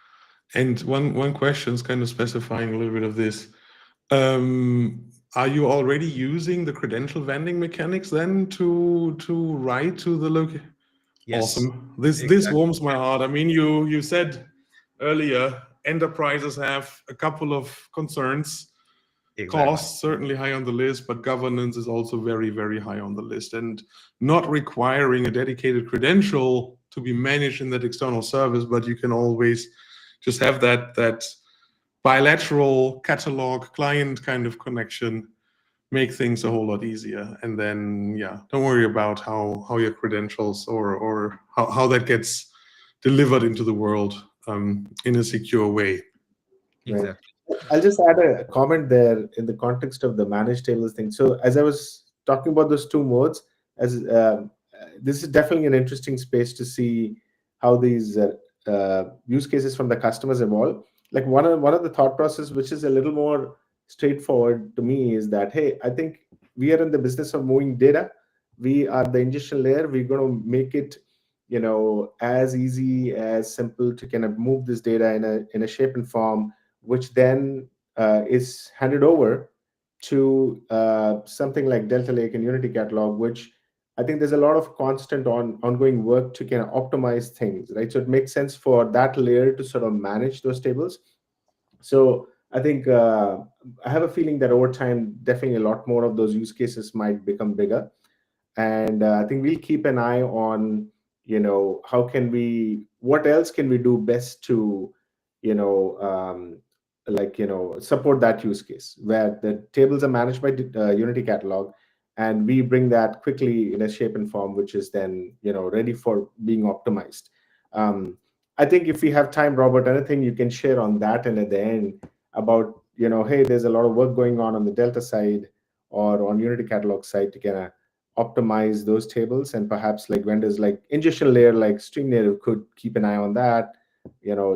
And one question is kind of specifying a little bit of this. Are you already using the credential vending mechanics then to write to the location? Yes. Awesome. This Exactly. warms my heart. I mean, you said earlier enterprises have a couple of concerns. Exactly. Cost certainly high on the list, but governance is also very, very high on the list. And not requiring a dedicated credential to be managed in that external service, but you can always just have that bilateral catalog client kind of connection, make things a whole lot easier. And then, yeah, don't worry about how your credentials or how that gets delivered into the world in a secure way. Exactly. I'll just add a comment there in the context of the managed tables thing. So as I was talking about those two modes, as this is definitely an interesting space to see how these use cases from the customers evolve. Like one of the thought process, which is a little more straightforward to me, is that, hey, I think we are in the business of moving data. We are the ingestion layer. We're going to make it, as easy, as simple to kind of move this data in a shape and form, which then is handed over to something like Delta Lake and Unity Catalog, which I think there's a lot of constant ongoing work to kind of optimize things, right? So it makes sense for that layer to sort of manage those tables. So I think I have a feeling that over time, definitely a lot more of those use cases might become bigger. And I think we'll keep an eye on, what else can we do best to, support that use case where the tables are managed by Unity Catalog, and we bring that quickly in a shape and form, which is then, ready for being optimized. I think if we have time, Robert, anything you can share on that, and at the end about, hey, there's a lot of work going on the Delta side or on Unity Catalog side to kind of optimize those tables, and perhaps like vendors like ingestion layer like StreamNative could keep an eye on that.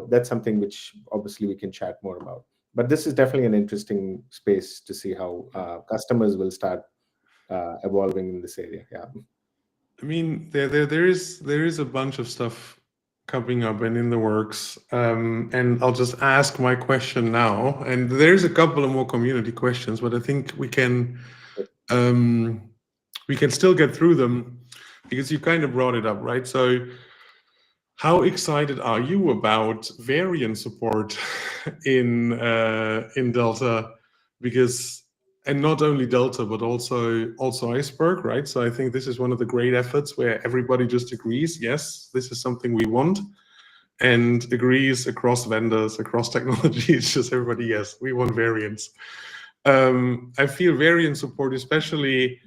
That's something which obviously we can chat more about. But this is definitely an interesting space to see how customers will start evolving in this area. Yeah. I mean, there is a bunch of stuff coming up and in the works, and I'll just ask my question now. And there's a couple of more community questions, but I think we can still get through them because you kind of brought it up, right? So, how excited are you about variant support in Delta? Because, and not only Delta, but also Iceberg, right? So I think this is one of the great efforts where everybody just agrees, yes, this is something we want, and agrees across vendors, across technologies, just everybody, yes, we want variants. I feel variant support, especially,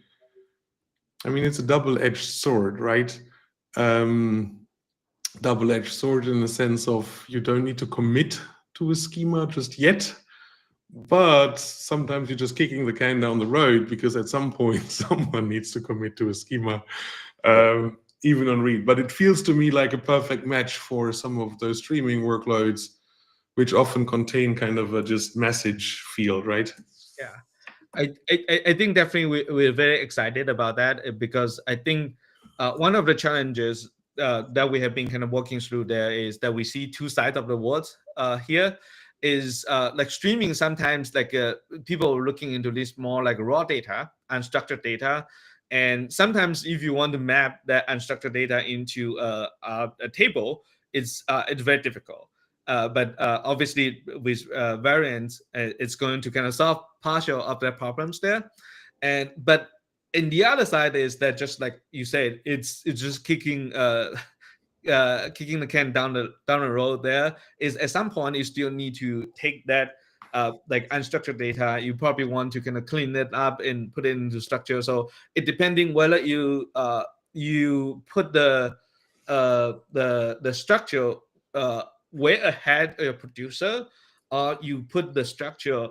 I mean, it's a double-edged sword, right? Double-edged sword in the sense of you don't need to commit to a schema just yet, but sometimes you're just kicking the can down the road because at some point someone needs to commit to a schema, even on read. But it feels to me like a perfect match for some of those streaming workloads, which often contain kind of a just message field, right? Yeah, I think definitely we're very excited about that, because I think one of the challenges that we have been kind of working through there is that we see two sides of the words here. Is like streaming, sometimes like people are looking into this more like raw data, unstructured data. And sometimes if you want to map that unstructured data into a table, it's very difficult. But obviously with variants, it's going to kind of solve partial of their problems there. But in the other side is that, just like you said, it's just kicking the can down the road. There is at some point you still need to take that like unstructured data. You probably want to kind of clean it up and put it into structure. So it depending whether you put the structure way ahead of your producer, or you put the structure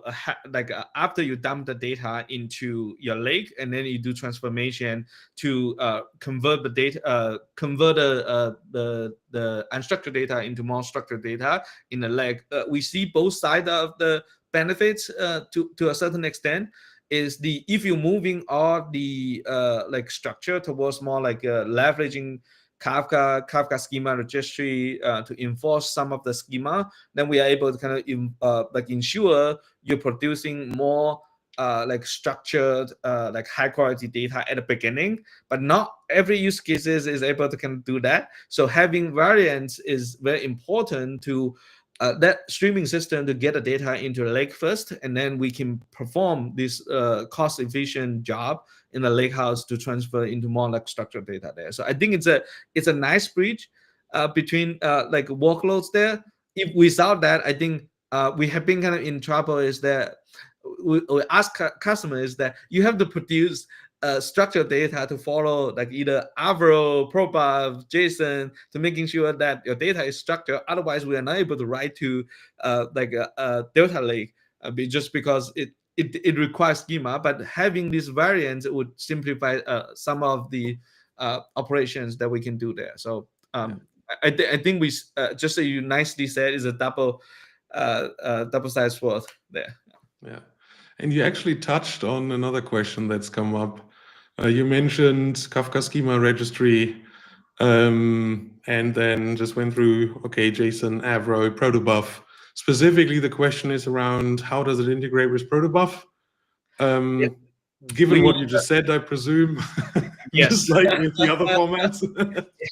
after you dump the data into your lake, and then you do transformation to convert the data, convert the unstructured data into more structured data in the lake. We see both sides of the benefits to a certain extent. Is if you're moving all the like structure towards more like leveraging Kafka schema registry to enforce some of the schema, then we are able to kind of like ensure you're producing more like structured like high quality data at the beginning. But not every use cases is able to kind of do that. So having variants is very important to that streaming system to get the data into the lake first, and then we can perform this cost efficient job in the lakehouse to transfer into more like structured data there. So I think it's a nice bridge between like workloads there. If without that, I think we have been kind of in trouble. Is that we ask customers that you have to produce structured data to follow like either Avro, Protobuf, JSON, to making sure that your data is structured. Otherwise, we are not able to write to like a Delta Lake just because it requires schema. But having these variants would simplify some of the operations that we can do there. So I think we just as you nicely said, is a double-sided sword there. Yeah. And you actually touched on another question that's come up. You mentioned Kafka schema registry, and then just went through, okay, JSON, Avro, Protobuf. Specifically, the question is around how does it integrate with Protobuf? Given what you just said, I presume, yes, just like with the other formats.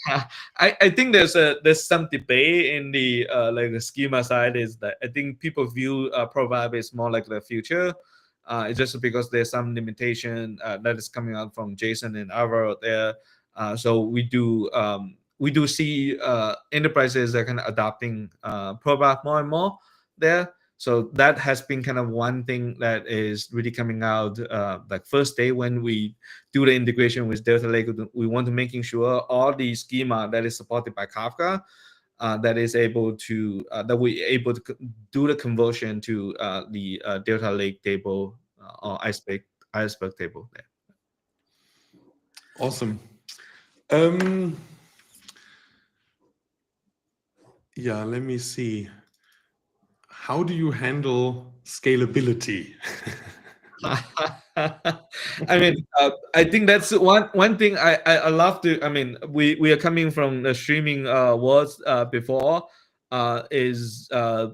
Yeah, I think there's some debate in the like the schema side. Is that I think people view Protobuf as more like the future. It's just because there's some limitation that is coming out from JSON and Avro there. So we do see enterprises are kind of adopting Protobuf more and more there. So that has been kind of one thing that is really coming out like first day when we do the integration with Delta Lake. We want to making sure all the schema that is supported by Kafka that is able to that we able to do the conversion to the Delta Lake table or iceberg table there. Awesome. Yeah, let me see. How do you handle scalability? I mean, I think that's one thing I love to. I mean, we are coming from the streaming worlds before. Is a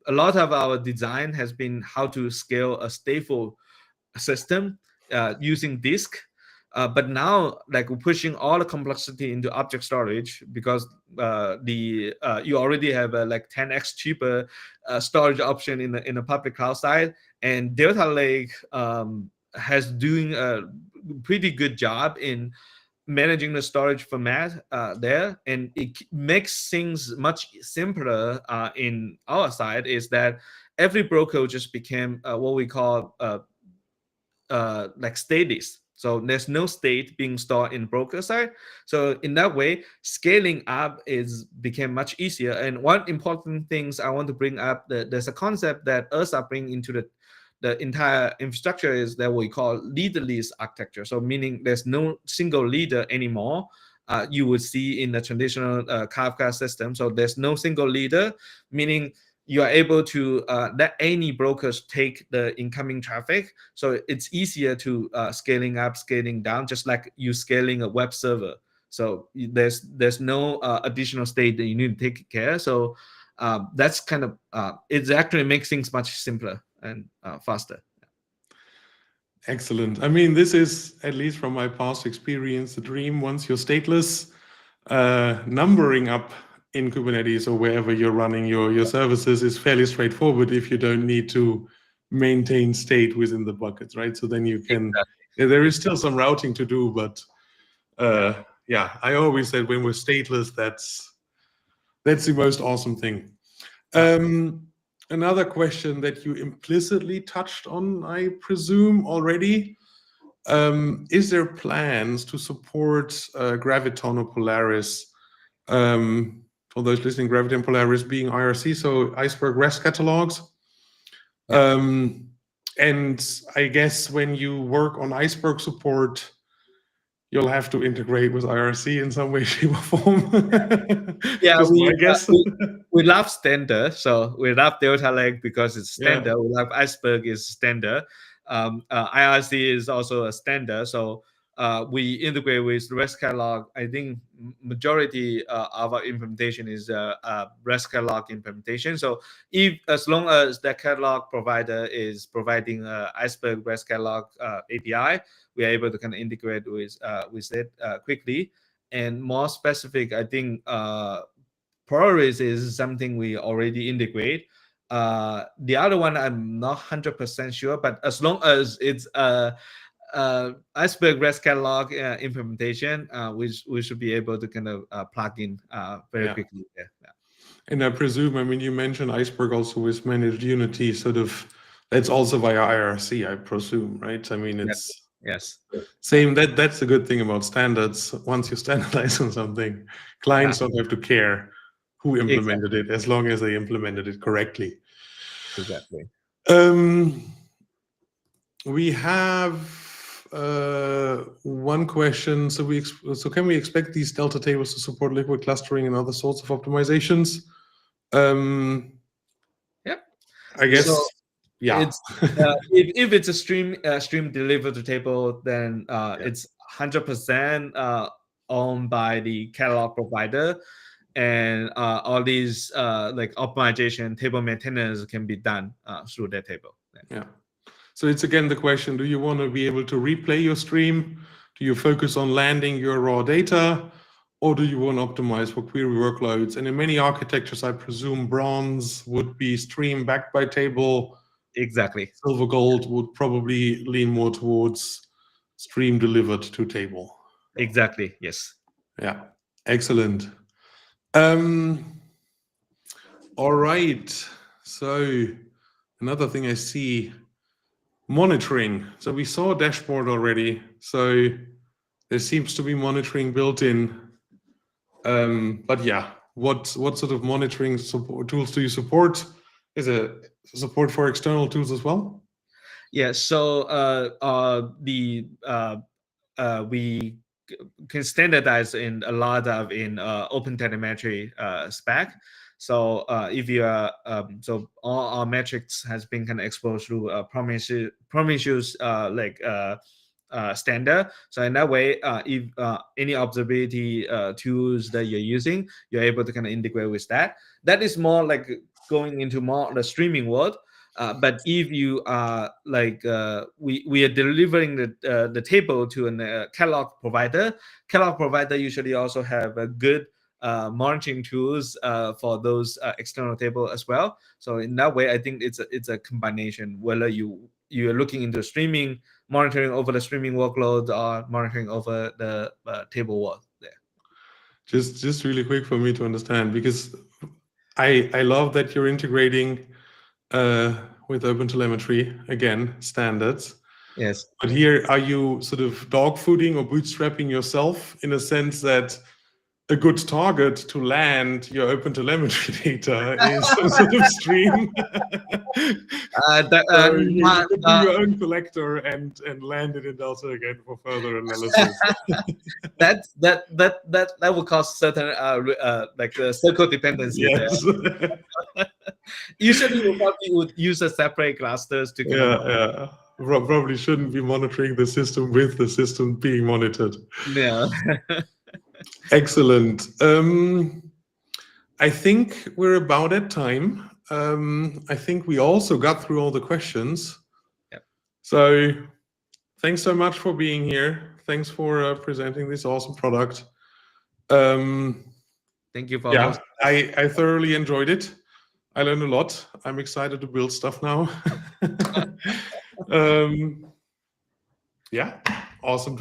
lot of our design has been how to scale a stateful system using disk. But now, like, we're pushing all the complexity into object storage because you already have a like 10x cheaper storage option in the public cloud side, and Delta Lake has doing a pretty good job in managing the storage format there, and it makes things much simpler. In our side, is that every broker just became what we call like stateless. So there's no state being stored in broker side. So in that way, scaling up became much easier. And one important things I want to bring up, there's a concept that Ursa bring into the entire infrastructure is that we call leaderless architecture. So meaning there's no single leader anymore. You would see in the traditional Kafka system. So there's no single leader, meaning you are able to let any brokers take the incoming traffic. So it's easier to scaling up, scaling down, just like you scaling a web server. So there's no additional state that you need to take care. So that's kind of, it actually makes things much simpler and faster. Excellent. I mean, this is, at least from my past experience, the dream. Once you're stateless, numbering up in Kubernetes or wherever you're running your services is fairly straightforward if you don't need to maintain state within the buckets, right? So then you can, there is still some routing to do, but yeah, I always said when we're stateless, that's the most awesome thing. Another question that you implicitly touched on, I presume already, is there plans to support Graviton or Polaris? For those listening, Graviton and Polaris being IRC, so Iceberg REST catalogs. And I guess when you work on Iceberg support, you'll have to integrate with IRC in some way, shape, or form. Yeah, I guess. we love standard, so we love Delta Lake because it's standard. Yeah. We love Iceberg is standard. IRC is also a standard, so we integrate with REST catalog. I think majority of our implementation is REST catalog implementation. So as long as the catalog provider is providing Iceberg REST catalog API, we are able to kind of integrate with it quickly. And more specific, I think Polaris is something we already integrate. The other one I'm not 100% sure, but as long as it's Iceberg REST catalog implementation, we should be able to kind of plug in very quickly there. Yeah. And I presume, I mean, you mentioned Iceberg also with managed Unity, sort of, that's also via IRC, I presume, right? I mean, it's yes. Same. That's the good thing about standards. Once you standardize on something, clients don't have to care who implemented it, as long as they implemented it correctly. Exactly. We have one question. So can we expect these Delta tables to support liquid clustering and other sorts of optimizations? Yep. I guess. So, yeah. It's, if it's a stream delivered table, then it's 100% owned by the catalog provider, and all these like optimization, table maintenance can be done through that table. Yeah. So it's again the question: do you want to be able to replay your stream? Do you focus on landing your raw data, or do you want to optimize for query workloads? And in many architectures, I presume bronze would be stream backed by table. Exactly. Silver gold would probably lean more towards stream delivered to table. Exactly. Yes. Yeah. Excellent. All right. So another thing I see, monitoring. So we saw a dashboard already. So there seems to be monitoring built in. But yeah, what sort of monitoring tools do you support? Is it support for external tools as well? Yeah. So we can standardize in a lot of open telemetry spec. So if you are so all our metrics has been kind of exposed through Prometheus standard. So in that way, if any observability tools that you're using, you're able to kind of integrate with that. That is more like going into more the streaming world. But if you are like we are delivering the table to a catalog provider usually also have a good monitoring tools for those external table as well. So in that way, I think it's a combination, whether you're looking into streaming, monitoring over the streaming workload, or monitoring over the table world there. Just really quick for me to understand, because I love that you're integrating with OpenTelemetry, again, standards. Yes. But here, are you sort of dogfooding or bootstrapping yourself in a sense that a good target to land your OpenTelemetry data is some sort of stream? So you could do your own collector and land it in Delta again for further analysis. that would cause certain like circle dependency. Yes. Usually, we probably would use a separate clusters to. Yeah. Probably shouldn't be monitoring the system with the system being monitored. Yeah. Excellent. I think we're about at time. I think we also got through all the questions. Yep. So thanks so much for being here. Thanks for presenting this awesome product. Thank you for Yeah, hosting. I thoroughly enjoyed it. I learned a lot. I'm excited to build stuff now. Yeah, awesome to